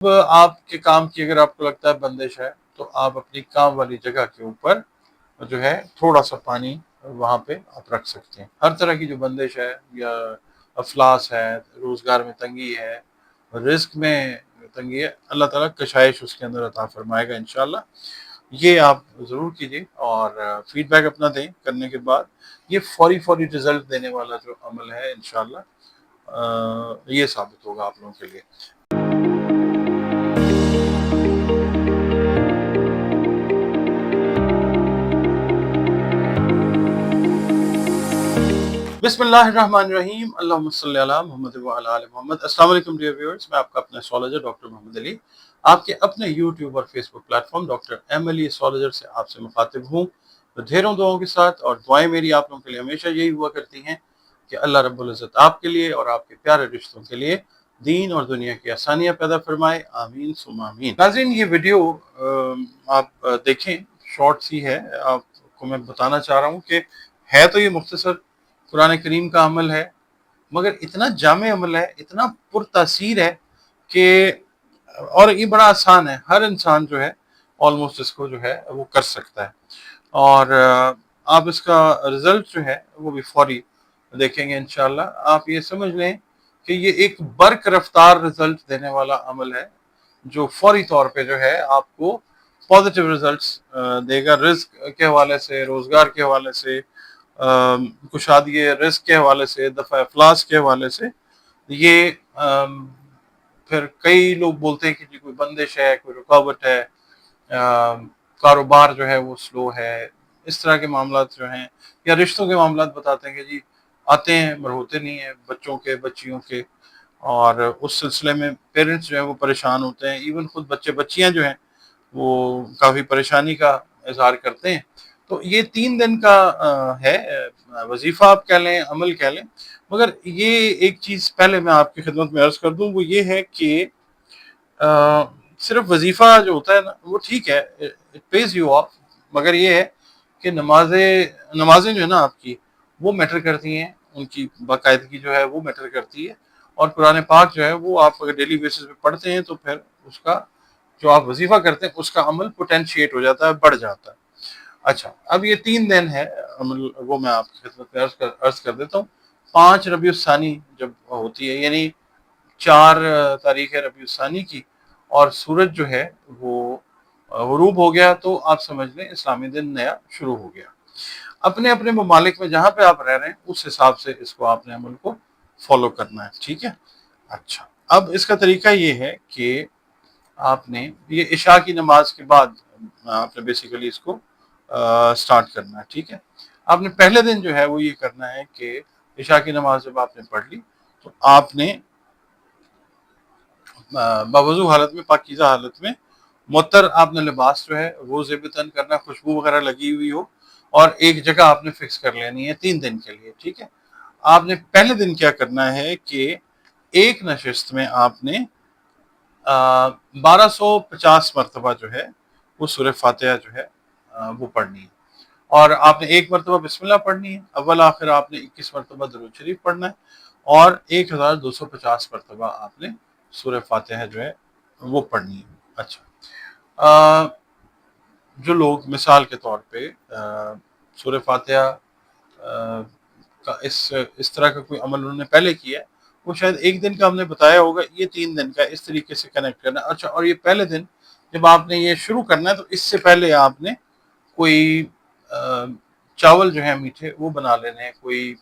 آپ کے کام کی اگر آپ کو لگتا ہے بندش ہے تو آپ اپنی کام والی جگہ کے اوپر جو ہے تھوڑا سا پانی وہاں پہ آپ رکھ سکتے ہیں. ہر طرح کی جو بندش ہے یا افلاس ہے، روزگار میں تنگی ہے، رزق میں تنگی ہے، اللہ تعالیٰ کشائش اس کے اندر عطا فرمائے گا انشاءاللہ. یہ آپ ضرور کیجیے اور فیڈ بیک اپنا دیں. کرنے کے بعد یہ فوری رزلٹ دینے والا جو عمل ہے انشاءاللہ یہ ثابت ہوگا آپ لوگوں کے لیے. بسم اللہ الرحمن الرحیم. اللہم صلی علی محمد وعلی آل محمد. السلام علیکم ڈیئر ویورز، میں آپ کا اپنا ایسٹرالوجر ڈاکٹر محمد علی آپ کے اپنے یوٹیوب اور فیس بک پلیٹ فارم ڈاکٹر ایم علی ایسٹرالوجر سے آپ سے مخاطب ہوں. تو ڈھیروں دعاؤں کے ساتھ، اور دعائیں میری آپ لوگوں کے لیے ہمیشہ یہی ہوا کرتی ہیں کہ اللہ رب العزت آپ کے لیے اور آپ کے پیارے رشتوں کے لیے دین اور دنیا کی آسانیاں پیدا فرمائے. آمین ثم آمین. ناظرین، یہ ویڈیو آپ دیکھیں، شارٹ سی ہے. آپ کو میں بتانا چاہ رہا ہوں کہ ہے تو یہ مختصر قرآن کریم کا عمل ہے، مگر اتنا جامع عمل ہے، اتنا پر تاثیر ہے کہ اور یہ بڑا آسان ہے. ہر انسان جو ہے آلموسٹ اس کو جو ہے وہ کر سکتا ہے، اور آپ اس کا رزلٹ جو ہے وہ بھی فوری دیکھیں گے انشاءاللہ. آپ یہ سمجھ لیں کہ یہ ایک برق رفتار رزلٹ دینے والا عمل ہے جو فوری طور پہ جو ہے آپ کو پازیٹیو رزلٹس دے گا. رزق کے حوالے سے، روزگار کے حوالے سے، کشادگی رزق کے حوالے سے، دفع افلاس کے حوالے سے. یہ پھر کئی لوگ بولتے ہیں کہ جی کوئی بندش ہے، کوئی رکاوٹ ہے، کاروبار جو ہے وہ سلو ہے، اس طرح کے معاملات جو ہیں، یا رشتوں کے معاملات بتاتے ہیں کہ جی آتے ہیں مگر ہوتے نہیں ہیں، بچوں کے بچیوں کے، اور اس سلسلے میں پیرنٹس جو ہیں وہ پریشان ہوتے ہیں. ایون خود بچے بچیاں جو ہیں وہ کافی پریشانی کا اظہار کرتے ہیں. تو یہ 3 دن کا ہے وظیفہ آپ کہہ لیں، عمل کہہ لیں. مگر یہ ایک چیز پہلے میں آپ کی خدمت میں عرض کر دوں، وہ یہ ہے کہ صرف وظیفہ جو ہوتا ہے نا وہ ٹھیک ہے، اٹ پیز یو آف، مگر یہ ہے کہ نمازیں جو ہے نا آپ کی وہ میٹر کرتی ہیں، ان کی باقاعدگی جو ہے وہ میٹر کرتی ہے. اور قرآن پاک جو ہے وہ آپ اگر ڈیلی بیسس پہ پڑھتے ہیں تو پھر اس کا جو آپ وظیفہ کرتے ہیں اس کا عمل پوٹینشیٹ ہو جاتا ہے، بڑھ جاتا ہے. اچھا، اب یہ 3 دن ہے عمل، وہ میں آپ کی خدمت میں عرض کر دیتا ہوں. 5 ربیع الثانی جب ہوتی ہے، یعنی 4 تاریخ ہے ربیع الثانی کی، اور سورج جو ہے وہ غروب ہو گیا، تو آپ سمجھ لیں اسلامی دن نیا شروع ہو گیا. اپنے اپنے ممالک میں جہاں پہ آپ رہ رہے ہیں اس حساب سے اس کو آپ نے عمل کو فالو کرنا ہے، ٹھیک ہے. اچھا، اب اس کا طریقہ یہ ہے کہ آپ نے یہ عشاء کی نماز کے بعد آپ نے بیسیکلی اس کو سٹارٹ کرنا ہے، ٹھیک ہے. آپ نے پہلے دن جو ہے وہ یہ کرنا ہے کہ عشاء کی نماز جب آپ نے پڑھ لی تو آپ نے باوضو حالت میں، پاکیزہ حالت میں، معطر آپ نے لباس جو ہے وہ زیبتن کرنا، خوشبو وغیرہ لگی ہوئی ہو، اور ایک جگہ آپ نے فکس کر لینی ہے 3 دن کے لیے، ٹھیک ہے. آپ نے پہلے دن کیا کرنا ہے کہ ایک نشست میں آپ نے 1250 مرتبہ جو ہے وہ سورہ فاتحہ جو ہے وہ پڑھنی ہے. اور آپ نے 1 مرتبہ بسم اللہ پڑھنی ہے، اول آخر آپ نے 21 مرتبہ درود شریف پڑھنا ہے، اور 1250 مرتبہ آپ نے سورہ فاتحہ جو ہے وہ پڑھنی ہے. اچھا، جو لوگ مثال کے طور پہ سورہ فاتحہ کا اس طرح کا کوئی عمل انہوں نے پہلے کیا ہے، وہ شاید 1 دن کا ہم نے بتایا ہوگا، یہ 3 دن کا اس طریقے سے کنیکٹ کرنا. اچھا، اور یہ پہلے دن جب آپ نے یہ شروع کرنا ہے تو اس سے پہلے آپ نے کوئی چاول جو ہے میٹھے وہ بنا لینے ہیں، کوئی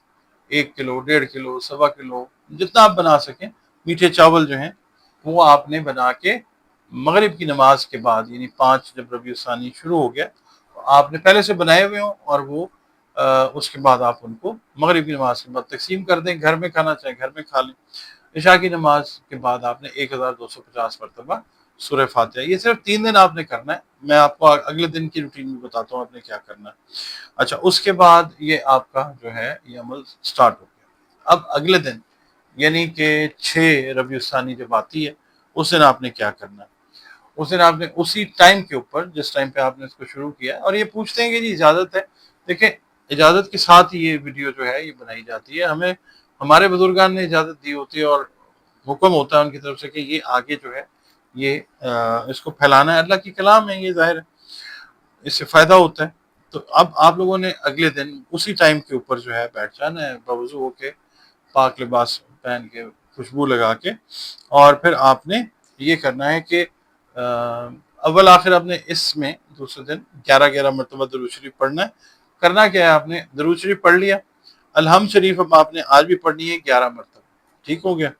1 کلو، 1.5 کلو، 1.25 کلو، جتنا آپ بنا سکیں میٹھے چاول جو ہیں وہ آپ نے بنا کے مغرب کی نماز کے بعد، یعنی 5 جب ربیع الثانی شروع ہو گیا آپ نے پہلے سے بنائے ہوئے ہوں، اور وہ اس کے بعد آپ ان کو مغرب کی نماز کے بعد تقسیم کر دیں. گھر میں کھانا چاہیں گھر میں کھا لیں. عشاء کی نماز کے بعد آپ نے 1250 مرتبہ سورہ فاتحہ. یہ صرف 3 دن آپ نے کرنا ہے. میں آپ کو اگلے دن کی روٹین بھی بتاتا ہوں آپ نے کیا کرنا ہے. اچھا، اس کے بعد یہ آپ کا جو ہے یہ عمل سٹارٹ ہو گیا. اب اگلے دن یعنی کہ 6 ربیع الثانی جب آتی ہے اس دن آپ نے کیا کرنا ہے. اس دن آپ نے اسی ٹائم کے اوپر جس ٹائم پہ آپ نے اس کو شروع کیا، اور یہ پوچھتے ہیں کہ جی اجازت ہے. دیکھیں، اجازت کے ساتھ ہی یہ ویڈیو جو ہے یہ بنائی جاتی ہے. ہمیں ہمارے بزرگان نے اجازت دی ہوتی ہے اور حکم ہوتا ہے ان کی طرف سے کہ یہ آگے جو ہے یہ اس کو پھیلانا ہے، اللہ کی کلام ہے یہ، ظاہر ہے اس سے فائدہ ہوتا ہے۔ تو اب آپ لوگوں نے اگلے دن اسی ٹائم کے اوپر جو ہے بیٹھ جانا ہے، باوضو ہو کے، پاک لباس پہن کے، خوشبو لگا کے، اور پھر آپ نے یہ کرنا ہے کہ اول آخر آپ نے اس میں دوسرے دن 11 مرتبہ درود شریف پڑھنا ہے۔ کرنا کیا ہے، آپ نے درود شریف پڑھ لیا، الحمد شریف اب آپ نے آج بھی پڑھنی ہے 11 مرتبہ، ٹھیک ہو گیا۔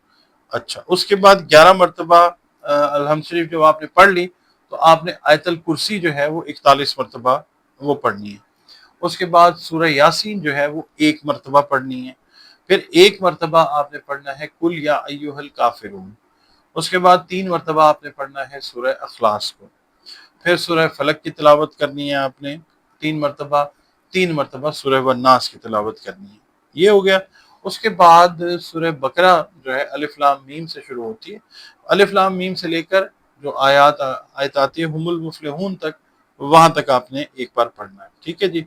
اچھا، اس کے بعد 11 مرتبہ الحمد شریف جب آپ نے پڑھ لی تو آپ نے آیت الکرسی جو ہے وہ 41 مرتبہ وہ پڑھنی ہے۔ اس کے بعد سورہ یاسین جو ہے وہ 1 مرتبہ پڑھنی ہے۔ پھر 1 مرتبہ آپ نے پڑھنا ہے کل یا ایھا الکافرون۔ اس کے بعد 3 مرتبہ آپ نے پڑھنا ہے سورہ اخلاص کو۔ پھر سورہ فلق کی تلاوت کرنی ہے آپ نے 3 مرتبہ، 3 مرتبہ سورہ والناس کی تلاوت کرنی ہے، یہ ہو گیا۔ اس کے بعد سورہ بقرہ جو ہے الف لام میم سے شروع ہوتی ہے، الف لام میم سے لے کر جو آیات آتی ہے ہم المفلحون تک، وہاں تک آپ نے ایک بار پڑھنا ہے، ٹھیک ہے جی۔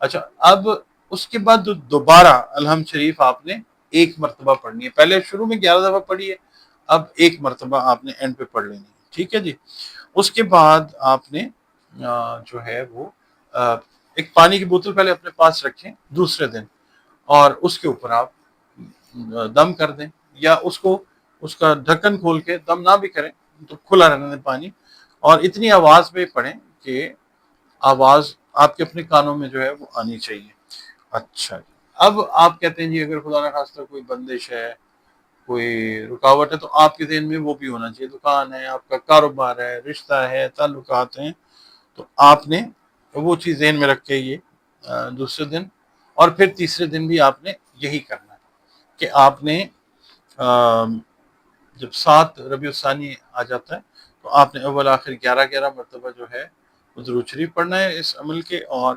اچھا، اب اس کے بعد دوبارہ الحمد شریف آپ نے 1 مرتبہ پڑھنی ہے، پہلے شروع میں 11 دفعہ پڑھی ہے، اب 1 مرتبہ آپ نے اینڈ پہ پڑھ لینی ہے، ٹھیک ہے جی۔ اس کے بعد آپ نے جو ہے وہ ایک پانی کی بوتل پہلے اپنے پاس رکھیں دوسرے دن، اور اس کے اوپر آپ دم کر دیں، یا اس کا ڈھکن کھول کے دم نہ بھی کریں تو کھلا رہنے دیں پانی، اور اتنی آواز میں پڑھیں کہ آواز آپ کے اپنے کانوں میں جو ہے وہ آنی چاہیے۔ اچھا، اب آپ کہتے ہیں جی اگر خدا نہ خواستہ کوئی بندش ہے، کوئی رکاوٹ ہے، تو آپ کے ذہن میں وہ بھی ہونا چاہیے، دکان ہے، آپ کا کاروبار ہے، رشتہ ہے، تعلقات ہیں، تو آپ نے وہ چیز ذہن میں رکھ کے یہ دوسرے دن اور پھر تیسرے دن بھی آپ نے یہی کرنا ہے کہ آپ نے جب 7 ربیع الثانی آ جاتا ہے تو آپ نے اول آخر 11 مرتبہ جو ہے وہ درود شریف پڑھنا ہے اس عمل کے، اور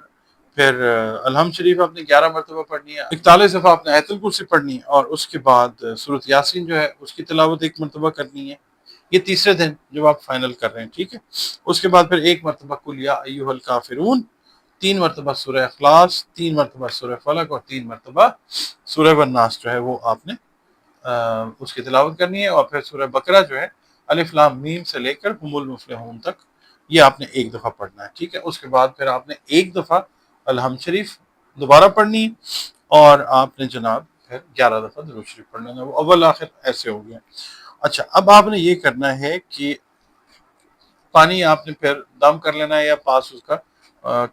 پھر الحمد شریف آپ نے 11 مرتبہ پڑھنی ہے، 41 دفعہ آپ نے آیت الکرسی پڑھنی ہے، اور اس کے بعد سورۃ یاسین جو ہے اس کی تلاوت 1 مرتبہ کرنی ہے، یہ تیسرے دن جب آپ فائنل کر رہے ہیں، ٹھیک ہے۔ اس کے بعد پھر 1 مرتبہ کل یا ایھا الکافرون، 3 مرتبہ سورہ اخلاص، 3 مرتبہ سورہ فلق، اور 3 مرتبہ سورہ والناس جو ہے وہ آپ نے اس کی تلاوت کرنی ہے، اور پھر سورہ بقرہ جو ہے الف لام میم سے لے کر ہم المفلحون تک، یہ آپ نے 1 دفعہ پڑھنا ہے، ٹھیک ہے۔ اس کے بعد پھر آپ نے 1 دفعہ الحمد شریف دوبارہ پڑھنی ہے، اور آپ نے جناب پھر 11 دفعہ درود شریف پڑھنا ہے، وہ اول آخر ایسے ہو گیا۔ اچھا، اب آپ نے یہ کرنا ہے کہ پانی آپ نے پھر دم کر لینا ہے، یا پاس اس کا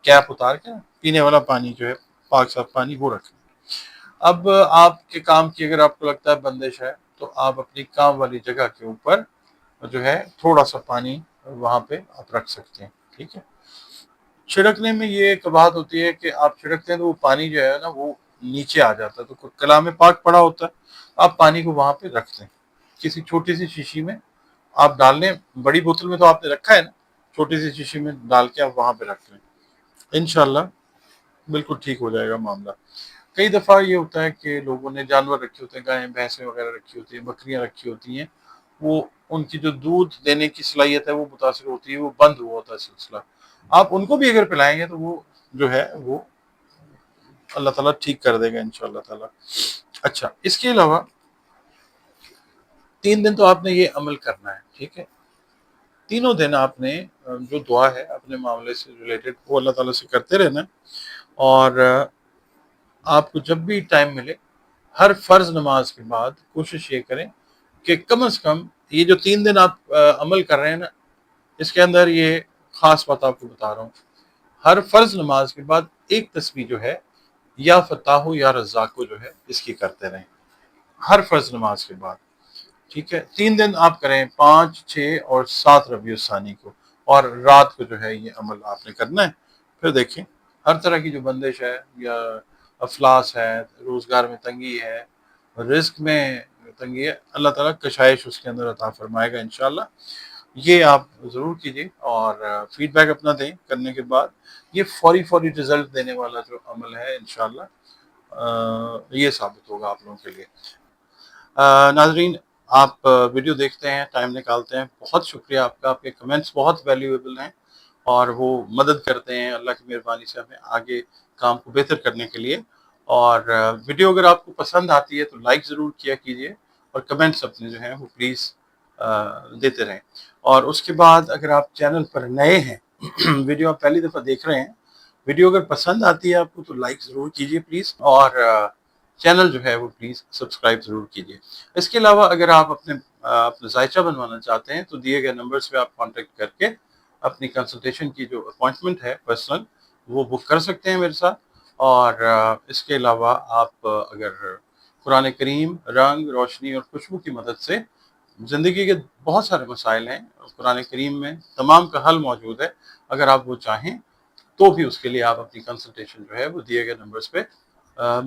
کیپ اتار کے پینے والا پانی جو ہے پاک صاف پانی وہ رکھنا ہے۔ اب آپ کے کام کی اگر آپ کو لگتا ہے بندش ہے تو آپ اپنی کام والی جگہ کے اوپر جو ہے تھوڑا سا پانی وہاں پہ آپ رکھ سکتے ہیں، ٹھیک ہے۔ چھڑکنے میں یہ ایک بات ہوتی ہے کہ آپ چھڑکتے ہیں تو وہ پانی جو ہے نا وہ نیچے آ جاتا ہے، تو کلام پاک پڑا ہوتا ہے، آپ پانی کو وہاں پہ رکھ دیں، کسی چھوٹی سی شیشی میں آپ ڈال لیں، بڑی بوتل میں تو آپ نے رکھا ہے نا، چھوٹی سی شیشی میں ڈال کے آپ وہاں پہ رکھ لیں، انشاءاللہ بالکل ٹھیک ہو جائے گا معاملہ۔ کئی دفعہ یہ ہوتا ہے کہ لوگوں نے جانور رکھے ہوتے ہیں، گائیں بھینسیں وغیرہ رکھی ہوتی ہیں، بکریاں رکھی ہوتی ہیں، وہ ان کی جو دودھ دینے کی صلاحیت ہے وہ متاثر ہوتی ہے، وہ بند ہوا ہوتا ہے سلسلہ، آپ ان کو بھی اگر پلائیں گے تو وہ جو ہے وہ اللہ تعالیٰ ٹھیک کر دے گا انشاءاللہ تعالیٰ۔ اچھا، اس کے علاوہ 3 دن تو آپ نے یہ عمل کرنا ہے، ٹھیک ہے۔ تینوں دن آپ نے جو دعا ہے اپنے معاملے سے ریلیٹڈ وہ اللہ تعالیٰ سے کرتے رہنا ہے، اور آپ کو جب بھی ٹائم ملے ہر فرض نماز کے بعد کوشش یہ کریں کہ کم از کم یہ جو 3 دن آپ عمل کر رہے ہیں نا، اس کے اندر یہ خاص بات آپ کو بتا رہا ہوں، ہر فرض نماز کے بعد ایک تسبیح جو ہے یا فتاح یا رزاق جو ہے اس کی کرتے رہیں ہر فرض نماز کے بعد، ٹھیک ہے۔ 3 دن آپ کریں، 5، 6 اور 7 ربیع الثانی کو، اور رات کو جو ہے یہ عمل آپ نے کرنا ہے۔ پھر دیکھیں ہر طرح کی جو بندش ہے یا افلاس ہے، روزگار میں تنگی ہے، رزق میں تنگی ہے، اللہ تعالیٰ کشائش اس کے اندر عطا فرمائے گا انشاءاللہ۔ یہ آپ ضرور کیجیے اور فیڈ بیک اپنا دیں کرنے کے بعد، یہ فوری رزلٹ دینے والا جو عمل ہے انشاءاللہ یہ ثابت ہوگا آپ لوگوں کے لیے۔ ناظرین، آپ ویڈیو دیکھتے ہیں، ٹائم نکالتے ہیں، بہت شکریہ آپ کا، آپ کے کمنٹس بہت ویلیویبل ہیں اور وہ مدد کرتے ہیں اللہ کی مہربانی سے ہمیں آگے کام کو بہتر کرنے کے لیے۔ اور ویڈیو اگر آپ کو پسند آتی ہے تو لائک ضرور کیا کیجیے، اور کمنٹس اپنے جو ہیں وہ پلیز دیتے رہیں۔ اور اس کے بعد اگر آپ چینل پر نئے ہیں ویڈیو آپ پہلی دفعہ دیکھ رہے ہیں، ویڈیو اگر پسند آتی ہے آپ کو تو لائک ضرور کیجیے پلیز، اور چینل جو ہے وہ پلیز سبسکرائب ضرور کیجیے۔ اس کے علاوہ اگر آپ اپنا ذائچہ بنوانا چاہتے ہیں تو دیے گئے نمبرز پہ آپ کانٹیکٹ کر کے اپنی کنسلٹیشن کی جو اپوائنٹمنٹ ہے پرسنل، وہ بک کر سکتے ہیں میرے ساتھ۔ اور اس کے علاوہ آپ اگر قرآن کریم، رنگ، روشنی اور خوشبو کی مدد سے زندگی کے بہت سارے مسائل ہیں، قرآن کریم میں تمام کا حل موجود ہے، اگر آپ وہ چاہیں تو بھی اس کے لیے آپ اپنی کنسلٹیشن جو ہے وہ دیے گئے نمبرز پہ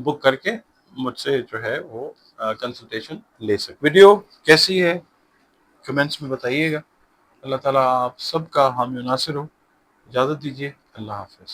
بک کر کے مجھ سے جو ہے وہ کنسلٹیشن لے سکتے۔ ویڈیو کیسی ہے کمنٹس میں بتائیے گا۔ اللہ تعالیٰ آپ سب کا حامی و ناصر ہو۔ اجازت دیجیے، اللہ حافظ۔